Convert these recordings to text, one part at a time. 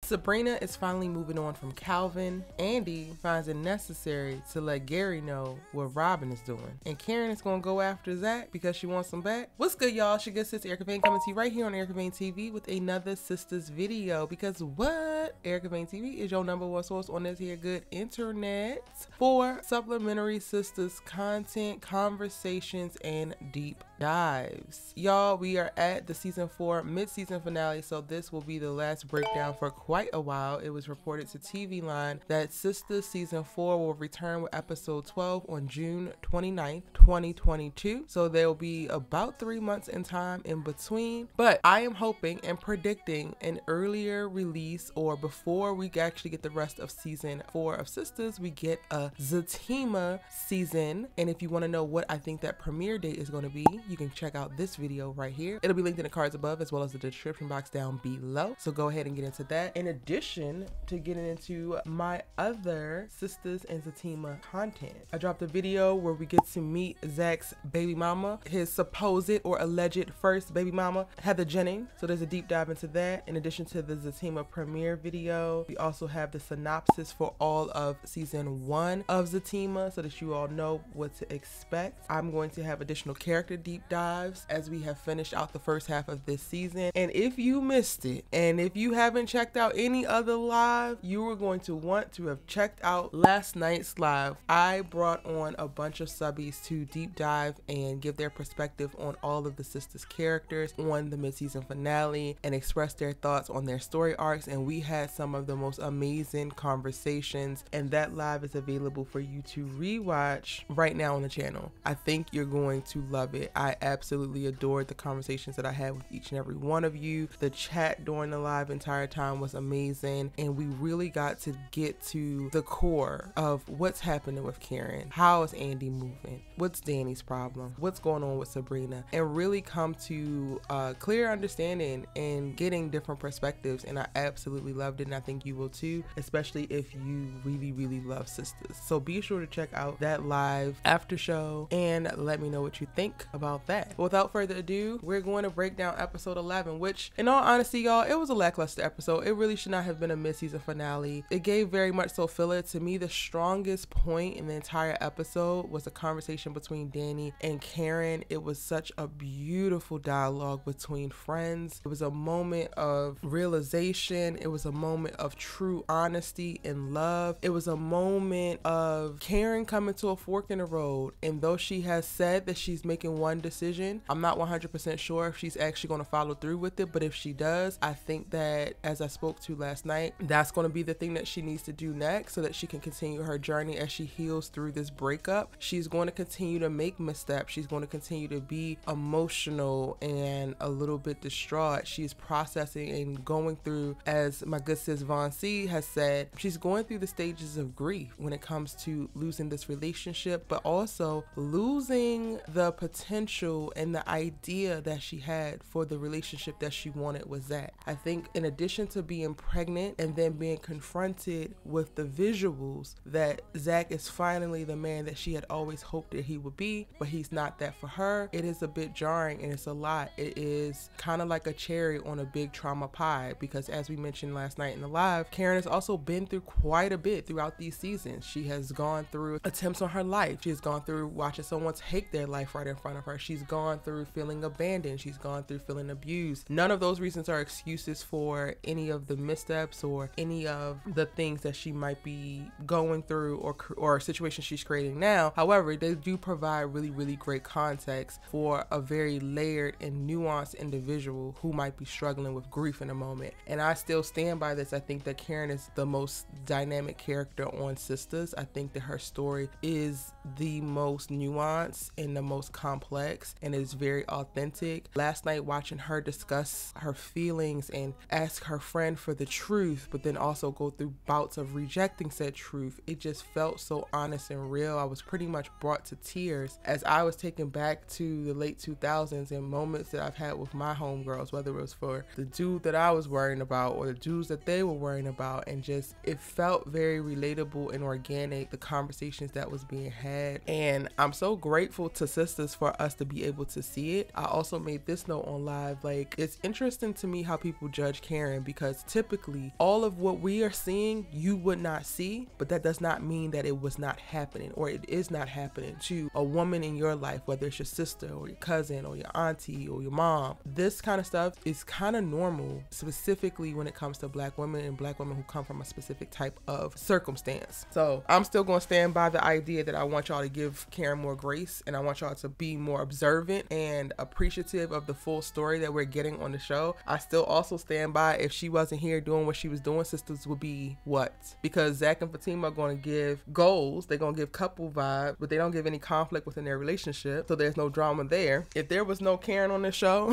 Sabrina is finally moving on from Calvin. Andi finds it necessary to let Gary know what Robin is doing. And Karen is going to go after ZAC because she wants him back. What's good, y'all? It's your good sister Erica Vane coming to you right here on Erica Vane TV with another Sistas video. Because what? Erica Vane TV is your #1 source on this here good internet for supplementary Sistas content, conversations, and deep dives. Y'all, we are at the season 4 mid-season finale, so this will be the last breakdown for quite a while. It was reported to TV Line that Sistas season 4 will return with episode 12 on June 29th, 2022. So there will be about 3 months in time in between, but I am hoping and predicting an earlier release, or before we actually get the rest of season 4 of Sistas, we get a Fatima season. And if you want to know what I think that premiere date is going to be, you can check out this video right here. It'll be linked in the cards above as well as the description box down below. So go ahead and get into that. In addition to getting into my other Sistas and Fatima content, I dropped a video where we get to meet ZAC's baby mama, his supposed or alleged first baby mama, Heather Jennings. So there's a deep dive into that. In addition to the Fatima premiere video, we also have the synopsis for all of season 1 of Fatima so that you all know what to expect. I'm going to have additional character deep dives as we have finished out the first half of this season. And if you missed it, and if you haven't checked out any other live, you are going to want to have checked out last night's live. I brought on a bunch of subbies to deep dive and give their perspective on all of the Sistas characters on the mid-season finale and express their thoughts on their story arcs, and we had some of the most amazing conversations, and that live is available for you to rewatch right now on the channel. I think you're going to love it. I absolutely adored the conversations that I had with each and every one of you. The chat during the live entire time was amazing, and we really got to get to the core of what's happening with Karen. How is Andi moving? What's Danny's problem? What's going on with Sabrina? And really come to a clear understanding and getting different perspectives, and I absolutely loved it, and I think you will too, especially if you really love Sistas. So be sure to check out that live after show and let me know what you think about that. But without further ado, we're going to break down episode 11, which in all honesty, y'all, it was a lackluster episode. It really should not have been a mid-season finale. It gave very much so filler. To me, the strongest point in the entire episode was a conversation between Danny and Karen. It was such a beautiful dialogue between friends. It was a moment of realization. It was a moment of true honesty and love. It was a moment of Karen coming to a fork in the road, and though she has said that she's making one decision, I'm not 100% sure if she's actually going to follow through with it, but if she does, I think that, as I spoke to last night, that's going to be the thing that she needs to do next so that she can continue her journey as she heals through this breakup. She's going to continue to make missteps. She's going to continue to be emotional and a little bit distraught. She's processing and going through, as my good sis Von C has said, she's going through the stages of grief when it comes to losing this relationship, but also losing the potential and the idea that she had for the relationship that she wanted with ZAC. I think in addition to being pregnant and then being confronted with the visuals that ZAC is finally the man that she had always hoped that he would be, but he's not that for her, it is a bit jarring and it's a lot. It is kind of like a cherry on a big trauma pie, because as we mentioned last night in the live, Karen has also been through quite a bit throughout these seasons. She has gone through attempts on her life. She has gone through watching someone take their life right in front of her. She's gone through feeling abandoned. She's gone through feeling abused. None of those reasons are excuses for any of the missteps or any of the things that she might be going through or situations she's creating now. However, they do provide really great context for a very layered and nuanced individual who might be struggling with grief in a moment. And I still stand by this. I think that Karen is the most dynamic character on Sistas. I think that her story is the most nuanced and the most complex, and is very authentic. Last night, watching her discuss her feelings and ask her friend for the truth, but then also go through bouts of rejecting said truth, it just felt so honest and real. I was pretty much brought to tears as I was taken back to the late 2000s and moments that I've had with my homegirls, whether it was for the dude that I was worrying about or the dudes that they were worrying about, and just it felt very relatable and organic, the conversations that was being had. And I'm so grateful to Sistas for us to be able to see it. I also made this note on live, like, it's interesting to me how people judge Karen, because typically all of what we are seeing you would not see, but that does not mean that it was not happening, or it is not happening to a woman in your life, whether it's your sister or your cousin or your auntie or your mom. This kind of stuff is kind of normal, specifically when it comes to Black women and Black women who come from a specific type of circumstance. So I'm still going to stand by the idea that I want y'all to give Karen more grace, and I want y'all to be more observant and appreciative of the full story that we're getting on the show. I still also stand by, if she wasn't here doing what she was doing, Sistas would be what? Because ZAC and Fatima are going to give goals, they're going to give couple vibe, but they don't give any conflict within their relationship, so there's no drama there. If there was no Karen on the show,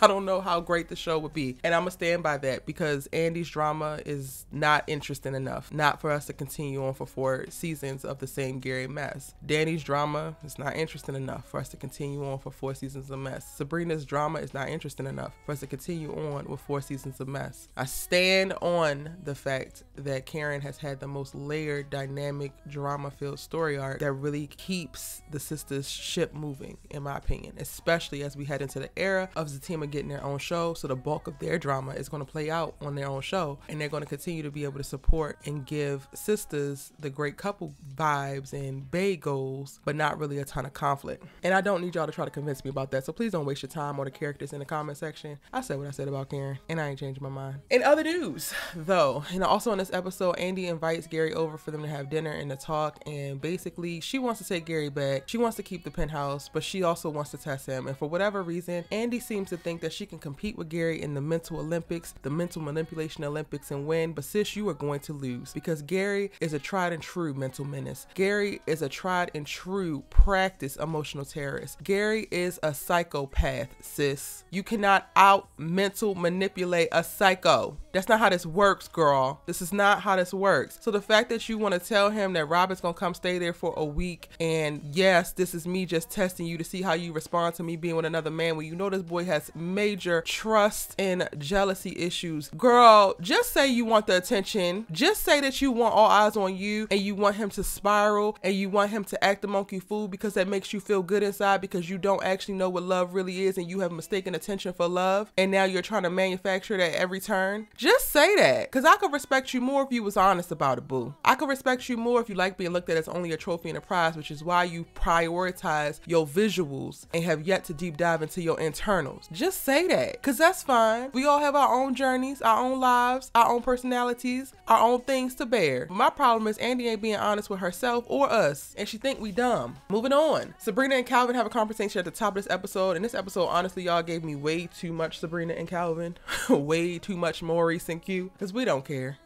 I don't know how great the show would be. And I'm gonna stand by that, because Andy's drama is not interesting enough not for us to continue on for 4 seasons of the same Gary mess. Danny's drama is not interesting enough for us to continue on for 4 seasons of mess. Sabrina's drama is not interesting enough for us to continue on with 4 seasons of mess. I stand on the fact that Karen has had the most layered, dynamic, drama-filled story arc that really keeps the sisters ship moving, in my opinion, especially as we head into the era of Fatima getting their own show. So the bulk of their drama is going to play out on their own show, and they're going to continue to be able to support and give sisters the great couple vibes and bae goals, but not really a ton of conflict. And I don't need y'all to try to convince me about that, so please don't waste your time on the characters in the comment section. I said what I said about Karen, and I ain't changing my mind. In other news, though, and also in this episode, Andi invites Gary over for them to have dinner and to talk, and basically she wants to take Gary back. She wants to keep the penthouse, but she also wants to test him, and for whatever reason, Andi seems to think that she can compete with Gary in the mental Olympics, the mental manipulation Olympics, and win, but sis, you are going to lose, because Gary is a tried and true mental menace. Gary is a tried and true practice emotional terrorist. Gary is a psychopath, sis. You cannot out mental manipulate a psycho. That's not how this works, girl. This is not how this works. So the fact that you want to tell him that Robert's gonna come stay there for a week, and yes, this is me just testing you to see how you respond to me being with another man, when you know this boy has major trust and jealousy issues. Girl, just say you want the attention. Just say that you want all eyes on you, and you want him to spiral, and you want him to act the monkey fool, because that makes you feel good inside, because you don't actually know what love really is, and you have mistaken attention for love, and now you're trying to manufacture it at every turn. Just say that, because I could respect you more if you was honest about it, boo. I could respect you more if you like being looked at as only a trophy and a prize, which is why you prioritize your visuals and have yet to deep dive into your internals. Just say that, because that's fine. We all have our own journeys, our own lives, our own personalities, our own things to bear. But my problem is Andi ain't being honest with herself or us, and she think we dumb. Moving on. Sabrina and Calvin have a conversation at the top of this episode, and this episode, honestly, y'all gave me way too much Sabrina and Calvin. Way too much Maurice and Q, because we don't care.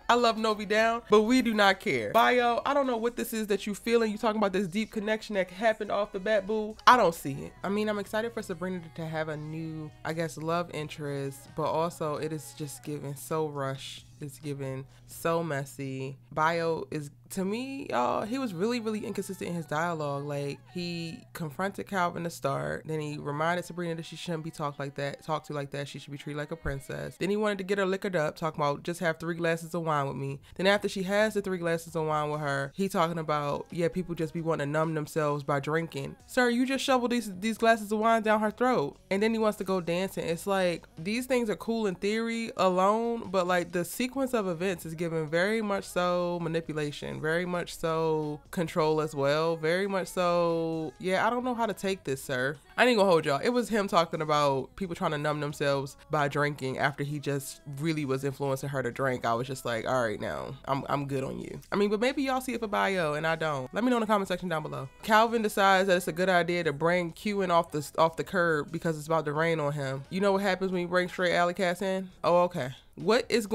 I love Novi down, but we do not care. Bio, I don't know what this is that you feeling. You talking about this deep connection that happened off the bat, boo. I don't see it. I mean, I'm excited for Sabrina to have a new, I guess, love interest, but also it is just giving so rushed. It's given so messy. Bio is, to me, y'all, he was really, really inconsistent in his dialogue. Like, he confronted Calvin to start, then he reminded Sabrina that she shouldn't be talked to like that. She should be treated like a princess. Then he wanted to get her liquored up, talking about just have 3 glasses of wine with me. Then after she has the 3 glasses of wine with her, he talking about, yeah, people just be wanting to numb themselves by drinking. Sir, you just shoveled these glasses of wine down her throat. And then he wants to go dancing. It's like, these things are cool in theory alone, but like the sequence of events is given very much so manipulation, very much so control as well, very much so, yeah, I don't know how to take this, sir. I ain't gonna hold y'all. It was him talking about people trying to numb themselves by drinking after he just really was influencing her to drink. I was just like, all right, now I'm good on you. I mean, but maybe y'all see it for Bio and I don't. Let me know in the comment section down below. Calvin decides that it's a good idea to bring Q in off the curb because it's about to rain on him. You know what happens when you bring straight alley cats in? Oh, okay. What is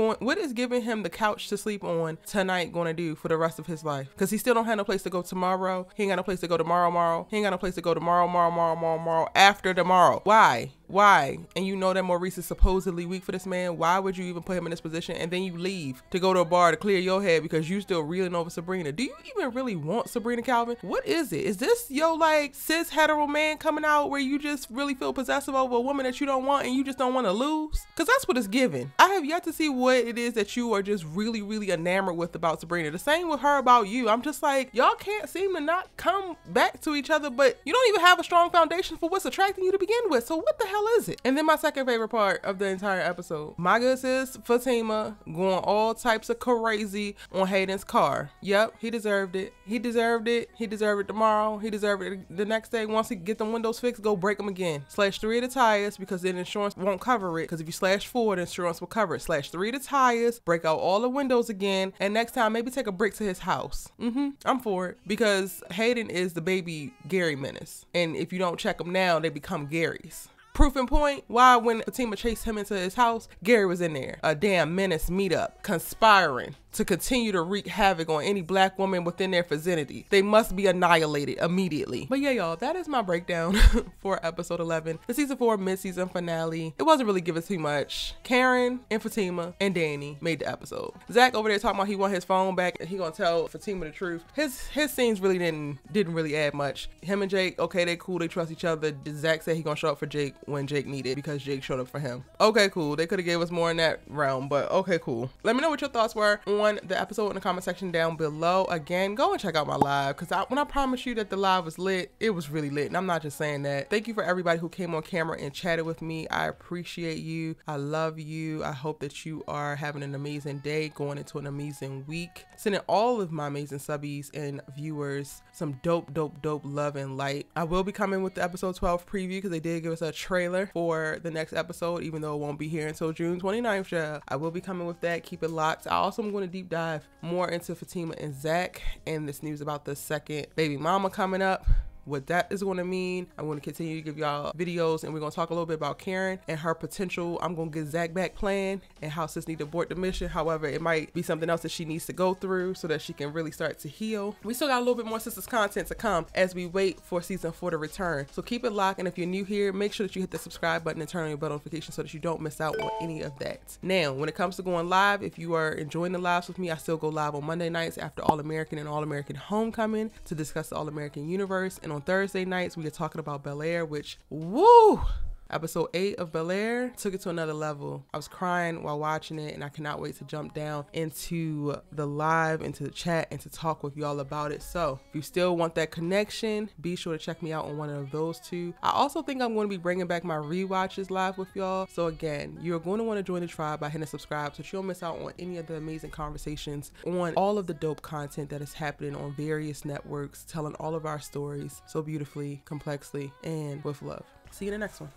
giving him the couch to sleep on tonight going to do for the rest of his life? Because he still don't have no place to go tomorrow. He ain't got no place to go tomorrow. He ain't got no place to go tomorrow, after tomorrow. Why? Why? And you know that Maurice is supposedly weak for this man. Why would you even put him in this position? And then you leave to go to a bar to clear your head because you still reeling over Sabrina. Do you even really want Sabrina, Calvin? What is it? Is this your like cis hetero man coming out where you just really feel possessive over a woman that you don't want and you just don't want to lose? Because that's what it's giving. I have yet to see what it is that you are just really, really enamored with about Sabrina. The same with her about you. I'm just like, y'all can't seem to not come back to each other, but you don't even have a strong foundation for what's attracting you to begin with. So what the hell is it? And then my second favorite part of the entire episode, my good sis Fatima going all types of crazy on Hayden's car. Yep, he deserved it. He deserved it. He deserved it tomorrow. He deserved it the next day. Once he get the windows fixed, go break them again. Slash 3 of the tires because then insurance won't cover it. Because if you slash 4, the insurance will cover it. Slash 3 of the tires, break out all the windows again, and next time maybe take a brick to his house. I'm for it because Hayden is the baby Gary menace, and if you don't check them now, they become Gary's. Proof in point, why when Fatima chased him into his house, Gary was in there. A damn menace meetup, conspiring to continue to wreak havoc on any black woman within their vicinity. They must be annihilated immediately. But yeah, y'all, that is my breakdown for episode 11, the season 4 mid-season finale. It wasn't really giving too much. Karen and Fatima and Danny made the episode. ZAC over there talking about he want his phone back and he gonna tell Fatima the truth. His scenes really didn't really add much. Him and Jake, okay, they cool, they trust each other. ZAC said he gonna show up for Jake when Jake needed because Jake showed up for him. Okay, cool. They could have gave us more in that realm, but okay, cool. Let me know what your thoughts were on the episode in the comment section down below. Again, go and check out my live because when I promised you that the live was lit, it was really lit, and I'm not just saying that. Thank you for everybody who came on camera and chatted with me. I appreciate you. I love you. I hope that you are having an amazing day, going into an amazing week. Sending all of my amazing subbies and viewers some dope love and light. I will be coming with the episode 12 preview because they did give us a trailer for the next episode, even though it won't be here until June 29th. Yeah, I will be coming with that. Keep it locked. I also am going to deep dive more into Fatima and ZAC and this news about the second baby mama coming up. What that is going to mean. I'm going to continue to give y'all videos, and we're going to talk a little bit about Karen and her potential I'm going to get ZAC back plan and how sis need to abort the mission. However, it might be something else that she needs to go through so that she can really start to heal. We still got a little bit more Sistas content to come as we wait for season 4 to return. So keep it locked, and if you're new here, make sure that you hit the subscribe button and turn on your bell notifications so that you don't miss out on any of that. Now, when it comes to going live, if you are enjoying the lives with me, I still go live on Monday nights after All American and All American Homecoming to discuss the All American universe, and on Thursday nights we are talking about Bel Air, which woo, episode 8 of Bel Air took it to another level. I was crying while watching it, and I cannot wait to jump down into the live, into the chat, and to talk with y'all about it. So if you still want that connection, be sure to check me out on one of those two. I also think I'm going to be bringing back my rewatches live with y'all. So again, you're going to want to join the tribe by hitting subscribe so that you don't miss out on any of the amazing conversations, on all of the dope content that is happening on various networks, telling all of our stories so beautifully, complexly, and with love. See you in the next one.